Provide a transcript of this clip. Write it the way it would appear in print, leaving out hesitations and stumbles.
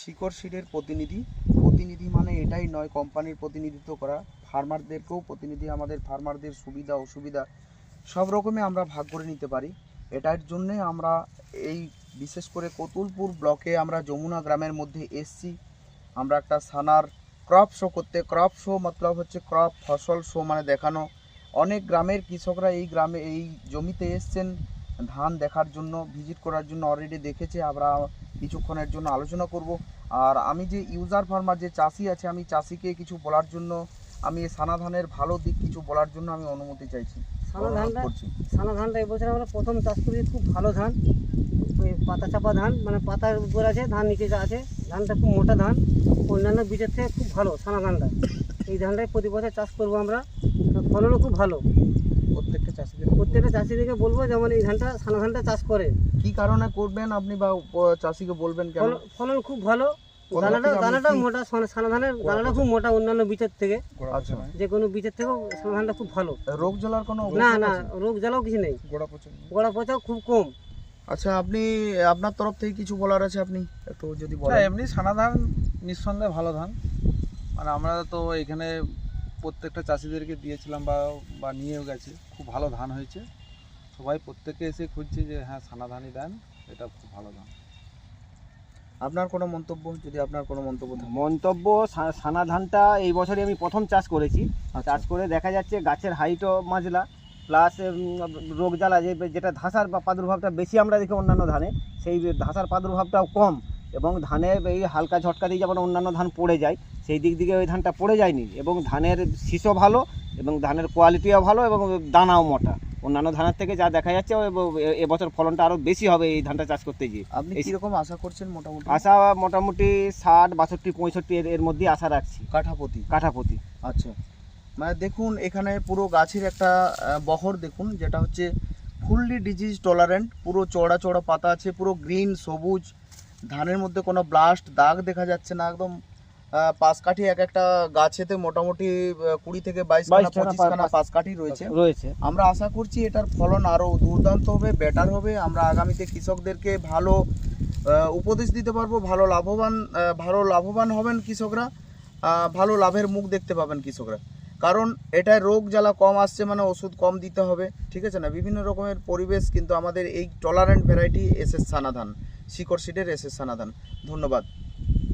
শিকড় সিডের প্রতিনিধি মানে এটাই নয় কোম্পানির প্রতিনিধিত্ব করা, ফার্মারদেরকেও প্রতিনিধি, আমাদের ফার্মারদের সুবিধা অসুবিধা সব রকমই আমরা ভাগ করে নিতে পারি। এটার জন্যে আমরা এই বিশেষ করে কতুলপুর ব্লকে আমরা যমুনা গ্রামের মধ্যে এসছি। আমরা একটা সানার ক্রপ শো করতে, ক্রপ শো মতলব হচ্ছে ক্রপ ফসল শো মানে দেখানো। অনেক গ্রামের কৃষকরা এই গ্রামে এই জমিতে এসছেন ধান দেখার জন্য, ভিজিট করার জন্য অলরেডি দেখেছে। আমরা কিছুক্ষণের জন্য আলোচনা করব। আর আমি যে ইউজার ফার্মার যে চাষি আছে, আমি চাষিকে কিছু বলার জন্য, আমি সানা ধানের ভালো দিক কিছু বলার জন্য আমি অনুমতি চাইছি। সানা ধানটা এবছর আমরা প্রথম চাষ করি, খুব ভালো ধান, ওই পাতা চাপা ধান, মানে পাতার উপর আছে, ধান নিচে আছে। ধানটা খুব মোটা ধান, অন্যান্য বীজের থেকে খুব ভালো সানা ধানটা। এই ধানটাই প্রতি বছর চাষ করবো আমরা, ফলনও খুব ভালো। প্রত্যেকটা চাষিদেরকে বলবো যেমন এই ধানটা সানা ধানটা চাষ করে। কি কারণে করবেন আপনি বা চাষিকে বলবেন কেন? ফলন খুব ভালো, দানাটা মোটা, সানা ধানের দানাটা খুব মোটা অন্যান্য বীজের থেকে। আচ্ছা, যে কোনো বীজের থেকেও সানা ধানটা খুব ভালো। রোগ জ্বালার কোনো না রোগ জ্বালাও কিছু নেই, গোড়া পচাও খুব কম। আচ্ছা, আপনি আপনার তরফ থেকে কিছু বলার আছে, আপনি একটু যদি বলেন। এমনি সানা ধান নিঃসন্দেহে ভালো ধান, মানে আমরা তো এখানে প্রত্যেকটা চাষিদেরকে দিয়েছিলাম বা নিয়েও গেছে, খুব ভালো ধান হয়েছে। সবাই প্রত্যেকে এসে খুঁজছে যে হ্যাঁ সানা ধানই দেন, এটা খুব ভালো ধান। আপনার কোনো মন্তব্য, যদি আপনার কোনো মন্তব্য থাকে? মন্তব্য, সানা ধানটা এই বছরই আমি প্রথম চাষ করেছি। চাষ করে দেখা যাচ্ছে গাছের হাইটও মাজলা, প্লাস রোগ জ্বালা যেটা ধাসার বা প্রাদুর্ভাবটা বেশি আমরা দেখি অন্যান্য ধানে, সেই ধাসার প্রাদুর্ভাবটাও কম। এবং ধানের এই হালকা ঝটকা দিয়ে যেমন অন্যান্য ধান পড়ে যায়, সেই দিক থেকে ওই ধানটা পড়ে যায়নি। এবং ধানের শীষও ভালো, এবং ধানের কোয়ালিটিও ভালো, এবং দানাও মোটা। অন্যান্য ধানের থেকে যা দেখা যাচ্ছে এবছর ফলনটা আরও বেশি হবে এই ধানটা চাষ করতে গিয়ে। আপনি কীরকম আশা করছেন? আশা মোটামুটি 60, 62, 65 এর মধ্যে আশা রাখছি কাঠাপতি। আচ্ছা, মানে দেখুন এখানে পুরো গাছের একটা বহর দেখুন, যেটা হচ্ছে ফুললি ডিজিজ টলারেন্ট, পুরো চওড়া চওড়া পাতা আছে, পুরো গ্রিন সবুজ। ধানের মধ্যে কোনো ব্লাস্ট দাগ দেখা যাচ্ছে না, একদম পাঁচকাঠি এক একটা গাছেতে মোটামুটি 20 থেকে 22 খানা পাঁচকাঠি রয়েছে। আমরা আশা করছি এটার ফলন আরও দুর্দান্ত হবে, বেটার হবে। আমরা আগামীতে কৃষকদেরকে ভালো উপদেশ দিতে পারবো, ভালো লাভবান হবেন কৃষকরা, ভালো লাভের মুখ দেখতে পাবেন কৃষকরা। কারণ এটায় রোগ জ্বালা কম আসছে, মানে ওষুধ কম দিতে হবে, ঠিক আছে না? বিভিন্ন রকমের পরিবেশ, কিন্তু আমাদের এই টলারেন্ট ভ্যারাইটি এসএস সানা ধান, শিকড় সিডের এসএস সানা ধান। ধন্যবাদ।